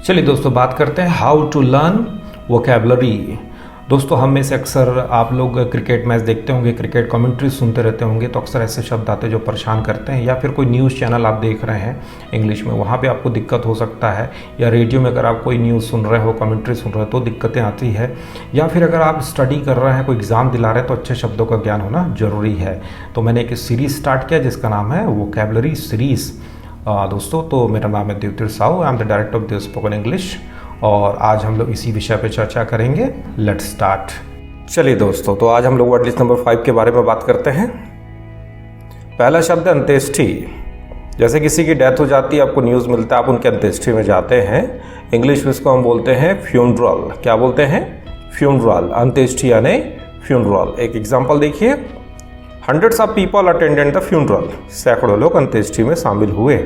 चलिए दोस्तों बात करते हैं हाउ टू लर्न वोकैबुलरी। दोस्तों हम में से अक्सर आप लोग क्रिकेट मैच देखते होंगे, क्रिकेट कमेंट्री सुनते रहते होंगे, तो अक्सर ऐसे शब्द आते हैं जो परेशान करते हैं। या फिर कोई न्यूज़ चैनल आप देख रहे हैं इंग्लिश में, वहाँ पे आपको दिक्कत हो सकता है। या रेडियो में अगर आप कोई न्यूज़ सुन रहे हो, कमेंट्री सुन रहे हो तो दिक्कतें आती है। या फिर अगर आप स्टडी कर रहे हैं, कोई एग्ज़ाम दिला रहे हैं, तो अच्छे शब्दों का ज्ञान होना ज़रूरी है। तो मैंने एक सीरीज़ स्टार्ट किया जिसका नाम है वोकैबुलरी सीरीज़। दोस्तों तो मेरा नाम है Devtir Sahu, I am the director of the spoken English, और आज हम लोग इसी विषय पे चर्चा करेंगे। Let's start. चलिए दोस्तों, तो आज हम लोग वर्ड लिस्ट नंबर 5 के बारे में बात करते हैं। पहला शब्द है अंत्येष्टि। जैसे किसी की डेथ हो जाती है, आपको न्यूज़ मिलता है, आप उनके अंत्येष्टि में जाते हैं। इंग्लिश में इसको हम बोलते हैं फ्यूनरल। क्या बोलते हैं? फ्यूनरल। अंत्येष्टि यानी फ्यूनरल। एक एग्जाम्पल देखिए, hundreds of people attended the funeral. सैकड़ों लोग अंत्येष्टि में शामिल हुए।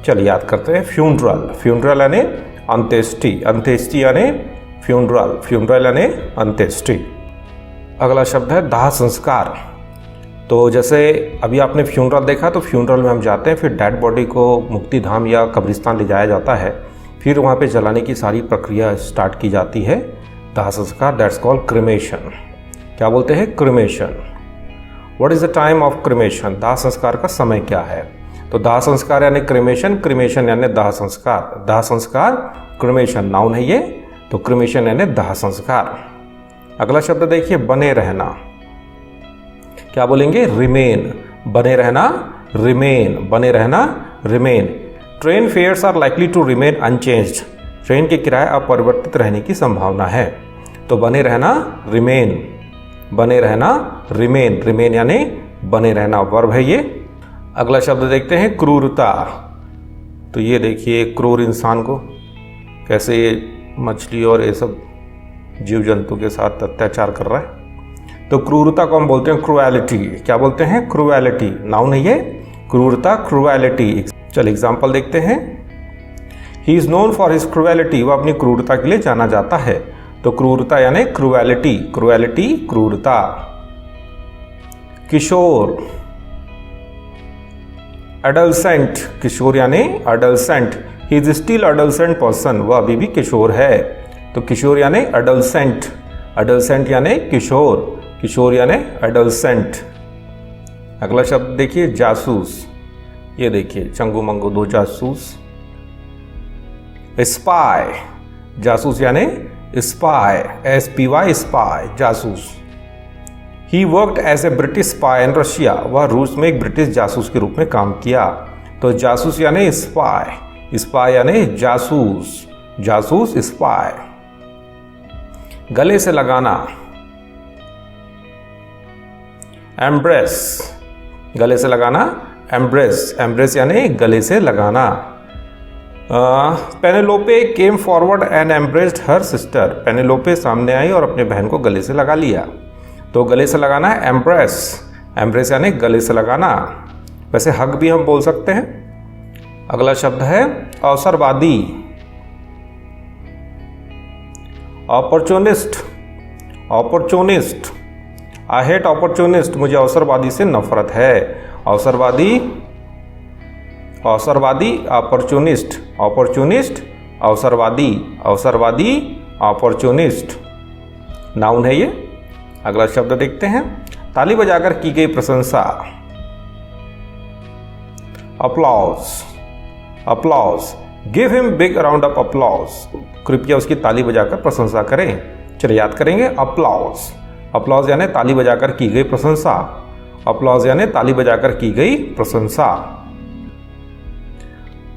चलिए याद करते हैं। फ्यूनरल, फ्यूनरल यानी अंत्येष्टि, अंत्येष्टि यानी फ्यूनरल, फ्यूनरल यानी अंत्येष्टि। अगला शब्द है दाह संस्कार। तो जैसे अभी आपने फ्यूनरल देखा, तो फ्यूनरल में हम जाते हैं, फिर डेड बॉडी को मुक्ति धाम या कब्रिस्तान ले जाया जाता है, फिर वहाँ पे जलाने की सारी प्रक्रिया स्टार्ट की जाती है। दाह संस्कार, दैट्स कॉल्ड क्रिमेशन। क्या बोलते हैं? Cremation. What is the time of cremation? दाह संस्कार का समय क्या है? तो दाह संस्कार यानी क्रिमेशन, क्रिमेशन यानी दाह संस्कार। दाह संस्कार, क्रिमेशन नाउन है ये, तो क्रिमेशन यानी दाह संस्कार। अगला शब्द देखिए, बने रहना। क्या बोलेंगे? रिमेन। बने रहना, रिमेन। बने रहना, remain. Train fares are likely to remain unchanged. Train के किराए अपरिवर्तित रहने की संभावना है। तो बने रहना, रिमेन। बने रहना, रिमेन। रिमेन यानी बने रहना, वर्ब है ये। अगला शब्द देखते हैं, क्रूरता। तो ये देखिए, क्रूर इंसान को कैसे ये मछली और ये सब जीव जंतु के साथ अत्याचार कर रहा है। तो क्रूरता को हम बोलते हैं क्रूएलिटी। क्या बोलते हैं? क्रूएलिटी। नाउन है ये, क्रूरता, क्रूएलिटी। चलिए एग्जाम्पल देखते हैं। He is known for his cruelty. वह अपनी क्रूरता के लिए जाना जाता है। तो क्रूरता यानी क्रूएलिटी, क्रूएलिटी, क्रूरता। किशोर, एडल्सेंट। किशोर यानी adolescent. He is still adolescent person. वह अभी भी किशोर है। तो किशोर यानी एडल्सेंट, एडल्सेंट यानी किशोर, किशोर यानी एडल्सेंट। अगला शब्द देखिए, जासूस। ये देखिए, चंगू मंगू दो जासूस। स्पाई। जासूस यानी स्पाई, SPY, स्पाई, जासूस। He worked as a British spy in Russia. वह रूस में एक ब्रिटिश जासूस के रूप में काम किया। तो जासूस यानी स्पाई, स्पाई यानी जासूस, जासूस, स्पाई। गले से लगाना, एम्ब्रेस। गले से लगाना, एम्ब्रेस। एम्ब्रेस यानी गले से लगाना। Penelope came forward and embraced her sister. Penelope सामने आई और अपने बहन को गले से लगा लिया। तो गले से लगाना है एम्ब्रेस। एम्ब्रेस यानी गले से लगाना। वैसे हग भी हम बोल सकते हैं। अगला शब्द है अवसरवादी, opportunist. Opportunist, I hate opportunist. मुझे अवसरवादी से नफरत है। अवसरवादी, अवसरवादी, अपॉर्चुनिस्ट, अपॉर्चुनिस्ट, अवसरवादी, अवसरवादी, अपॉर्चुनिस्ट। नाउन है ये। अगला शब्द देखते हैं, ताली बजाकर की गई प्रशंसा। Applause, applause. Give him big round of applause. कृपया उसकी ताली बजाकर प्रशंसा करें। चलिए याद करेंगे, अप्लॉज। अप्लॉज यानी ताली बजाकर की गई प्रशंसा। अप्लॉज यानी ताली बजाकर की गई प्रशंसा।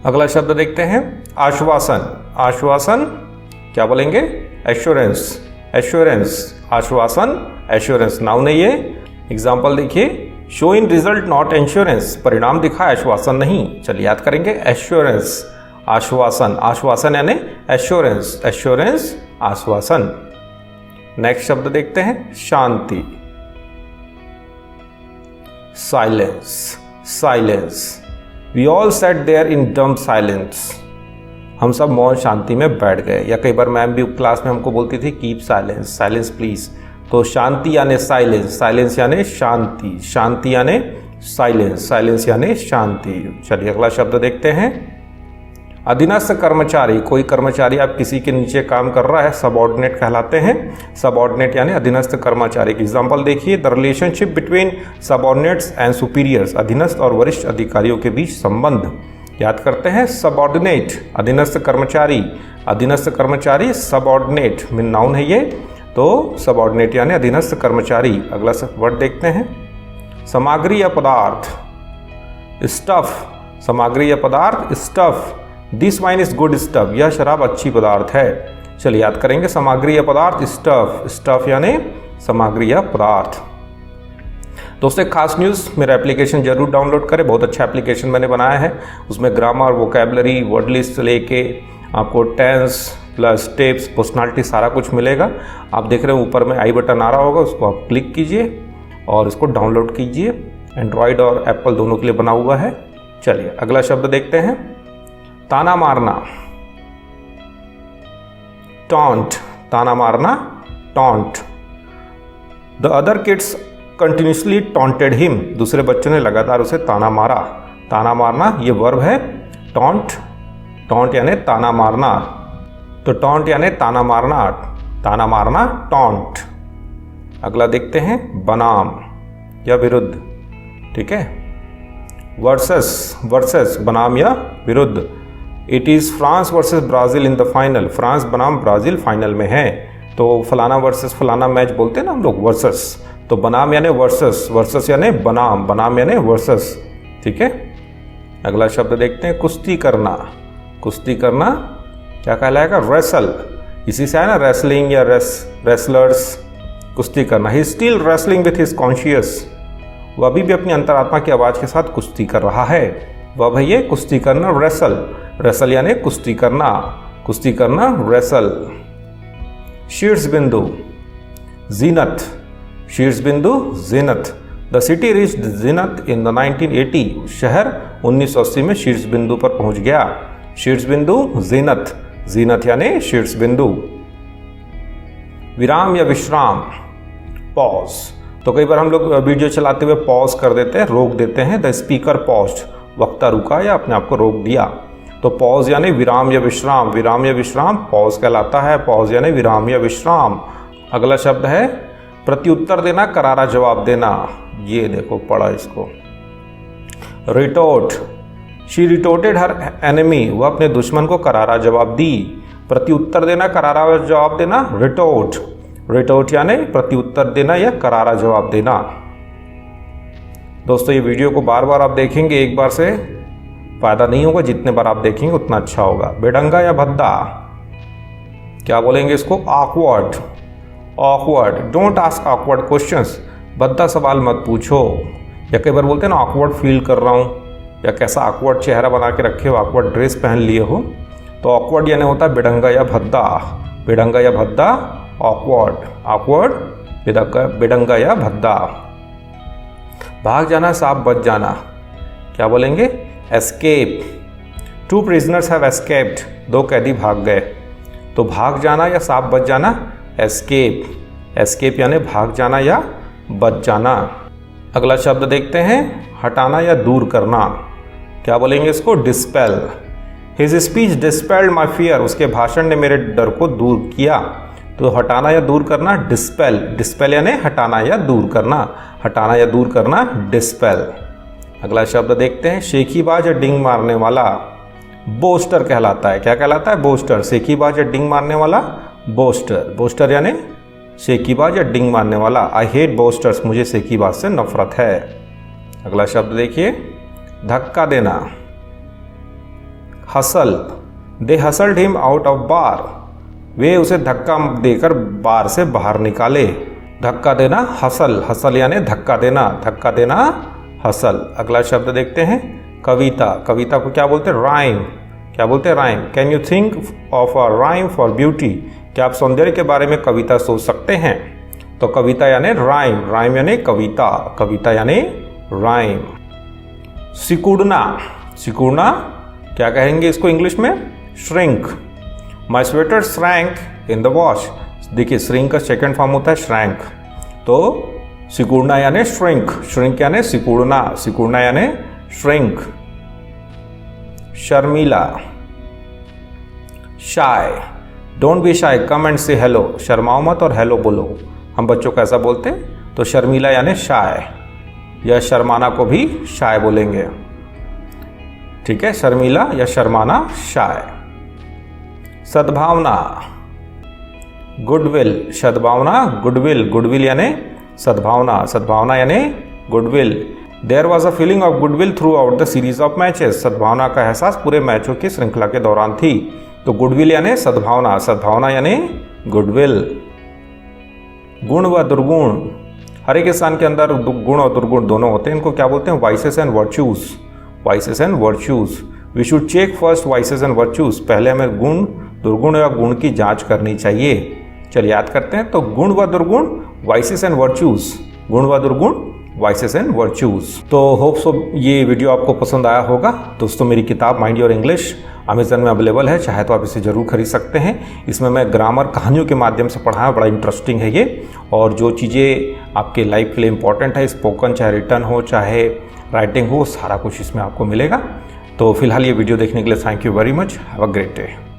अगला शब्द देखते हैं, आश्वासन। आश्वासन, क्या बोलेंगे? एश्योरेंस, एश्योरेंस, आश्वासन, एश्योरेंस। नाउन है ये। एग्जाम्पल देखिए, show in result not insurance. परिणाम दिखा, आश्वासन नहीं। चलिए याद करेंगे, एश्योरेंस, आश्वासन। आश्वासन यानी एश्योरेंस, एश्योरेंस, आश्वासन। नेक्स्ट शब्द देखते हैं, शांति। Silence, silence. We all set there in dumb silence. हम सब मौन शांति में बैठ गए। या कई बार मैम भी क्लास में हमको बोलती थी, कीप साइलेंस, साइलेंस प्लीज। तो शांति यानी साइलेंस, साइलेंस यानी शांति, शांति यानी साइलेंस, साइलेंस यानी शांति। चलिए अगला शब्द देखते हैं, अधीनस्थ कर्मचारी, कोई कर्मचारी आप किसी के नीचे काम कर रहा है, सबऑर्डिनेट कहलाते हैं। सबऑर्डिनेट यानी अधीनस्थ कर्मचारी की एग्जांपल देखिए, the relationship between subordinates and superiors, अधीनस्थ और वरिष्ठ अधिकारियों के बीच संबंध। याद करते हैं, सबऑर्डिनेट अधीनस्थ कर्मचारी, अधीनस्थ कर्मचारी सबऑर्डिनेट मीन नाउन है ये, तो सबऑर्डिनेट यानी अधीनस्थ कर्मचारी। अगला वर्ड देखते हैं, सामग्री या पदार्थ, स्टफ, सामग्री या पदार्थ stuff, this wine is good stuff, यह शराब अच्छी पदार्थ है। चलिए याद करेंगे, सामग्री या पदार्थ स्टफ, स्टफ यानी सामग्री या पदार्थ। दोस्तों एक खास न्यूज़, मेरा एप्लीकेशन जरूर डाउनलोड करें, बहुत अच्छा एप्लीकेशन मैंने बनाया है। उसमें ग्रामर, वोकैबलरी, वर्ड लिस्ट लेके आपको टेंस प्लस टिप्स, पर्सनालिटी सारा कुछ मिलेगा। आप देख रहे हैं ऊपर में आई बटन आ रहा होगा, उसको आप क्लिक कीजिए और इसको डाउनलोड कीजिए। एंड्रॉयड और एप्पल दोनों के लिए बना हुआ है। चलिए अगला शब्द देखते हैं, ताना मारना, टॉन्ट, ताना मारना taunt. The other kids continuously taunted him, दूसरे बच्चों ने लगातार उसे ताना मारा। ताना मारना ये वर्ब है, टॉन्ट, टॉन्ट यानी ताना मारना, तो टॉन्ट यानी ताना मारना, ताना मारना टॉन्ट। अगला देखते हैं, बनाम या विरुद्ध, ठीक है, वर्सेस, वर्सेस बनाम या विरुद्ध। It is France versus Brazil in the final, France बनाम ब्राज़ील फाइनल में है, तो फलाना वर्सेस फलाना मैच बोलते हैं ना हम लोग, वर्सेस, तो बनाम यानी वर्सेस, वर्सेस यानी बनाम, बनाम यानी वर्सेस, ठीक है। अगला शब्द देखते हैं, कुश्ती करना, कुश्ती करना क्या कहलाएगा, रेसल, इसी से है ना रेसलिंग या रेसलर्स, कुश्ती करना। He still wrestling with his conscious, वह अभी भी अपनी अंतरात्मा की आवाज़ के साथ कुश्ती कर रहा है। वह भैया कुश्ती करना, रेसल, रेसल यानी कुश्ती करना, कुश्ती करना रेसल। शीर्ष बिंदु, जीनत, शीर्ष बिंदु zenith. The city reached zenith in the 1980, शहर 1980 में शीर्ष बिंदु पर पहुंच गया। शीर्ष बिंदु जीनत, जीनत यानी शीर्ष बिंदु। विराम या विश्राम, पॉज, तो कई बार हम लोग वीडियो चलाते हुए पॉज कर देते हैं, रोक देते हैं। द स्पीकर पॉज्ड, वक्ता रुका या अपने आप को रोक दिया। तो पॉज यानी विराम या विश्राम, विराम या विश्राम पॉज कहलाता है, पॉज यानी विराम या विश्राम। अगला शब्द है प्रत्युत्तर देना, करारा जवाब देना। ये देखो पढ़ा इसको, रिटोर्ट, शी रिटोर्टेड हर एनिमी, वह अपने दुश्मन को करारा जवाब दी। प्रत्युत्तर देना, करारा जवाब देना, रिटोर्ट, रिटोर्ट यानी प्रत्युत्तर देना या करारा जवाब देना। दोस्तों ये वीडियो को बार बार आप देखेंगे, एक बार से फायदा नहीं होगा, जितने बार आप देखेंगे उतना अच्छा होगा। बेढंगा या भद्दा, क्या बोलेंगे इसको, awkward, awkward, don't ask awkward questions, भद्दा सवाल मत पूछो। या कई बार बोलते हैं ना ऑकवर्ड फील कर रहा हूँ, या कैसा ऑकवर्ड चेहरा बना के रखे हो, ऑकवर्ड ड्रेस पहन लिए हो, तो ऑकवर्ड यानी होता है बेढंगा या भद्दा, बेढंगा या भद्दा, ऑकवर्ड, ऑकवर्ड, बेढंगा या भद्दा। भाग जाना, सांप बच जाना, क्या बोलेंगे, escape. Two prisoners have escaped, दो कैदी भाग गए। तो भाग जाना या सांप बच जाना, एस्केप, एस्केप यानी भाग जाना या बच जाना। अगला शब्द देखते हैं, हटाना या दूर करना, क्या बोलेंगे इसको, dispel. His speech dispelled my fear, उसके भाषण ने मेरे डर को दूर किया। तो हटाना या दूर करना, डिस्पेल, डिस्पेल यानी हटाना या दूर करना, हटाना या दूर करना, डिस्पेल। अगला शब्द देखते हैं, शेखीबाज या डिंग मारने वाला, बोस्टर कहलाता है। क्या कहलाता है, बोस्टर। शेखीबाज या डिंग मारने वाला, बोस्टर, बोस्टर यानी शेखीबाज या डिंग मारने वाला। आई हेट बोस्टर्स, मुझे शेखीबाज से नफरत है। अगला शब्द देखिए, धक्का देना, hustle, they hustled him out of bar, वे उसे धक्का देकर बार से बाहर निकाले। धक्का देना, हसल, हसल यानी धक्का देना, धक्का देना, हसल। अगला शब्द देखते हैं, कविता, कविता को क्या बोलते हैं, राइम, क्या बोलते हैं, rhyme. Can you think of a rhyme for beauty, क्या आप सौंदर्य के बारे में कविता सोच सकते हैं। तो कविता यानी राइम, राइम यानी कविता, कविता यानी राइम। सिकुड़ना, सिकुड़ना क्या कहेंगे इसको इंग्लिश में, shrink. My sweater shrank in the wash, देखिए श्रिंक का सेकेंड फॉर्म होता है श्रैंक। तो सिकुड़ना यानी श्रिंक, श्रिंक यानी सिकुड़ना, सिकुड़ना यानी श्रिंक। शर्मीला, shy, don't be shy, come and say hello, शर्माओ मत और हेलो बोलो। हम बच्चों को ऐसा बोलते हैं। तो शर्मीला यानी शाय, या शर्माना को भी शाय बोलेंगे। ठीक है, शर्मीला या शर्माना, शाय। सद्भावना, गुडविल, सद्भावना, गुडविल, गुडविल यानी सद्भावना, सद्भावना यानी goodwill. There was a feeling of goodwill through the series of matches, सद्भावना का एहसास पूरे मैचों की श्रृंखला के दौरान थी। तो गुडविल यानी सद्भावना, सद्भावना यानी गुडविल। गुण व दुर्गुण, हर एक इंसान के अंदर गुण और दुर्गुण दोनों होते हैं। इनको क्या बोलते हैं? Vices and virtues, vices and virtues. We should check first vices and virtues, पहले हमें गुण, दुर्गुण या गुण की जांच करनी चाहिए। चलिए याद करते हैं। तो गुण व दुर्गुण, वाइसेस एंड वर्च्यूज, गुण व दुर्गुण, वाइसेस एंड वर्च्यूज। तो होप सो ये वीडियो आपको पसंद आया होगा। दोस्तों मेरी किताब माइंड योर इंग्लिश अमेजन में अवेलेबल है, चाहे तो आप इसे जरूर खरीद सकते हैं। इसमें मैं ग्रामर कहानियों के माध्यम से पढ़ाया, बड़ा इंटरेस्टिंग है ये। और जो चीज़ें आपके लाइफ के लिए इंपॉर्टेंट है, स्पोकन चाहे रिटर्न हो चाहे राइटिंग हो, सारा कुछ इसमें आपको मिलेगा। तो फिलहाल ये वीडियो देखने के लिए thank you very much. Have a great day.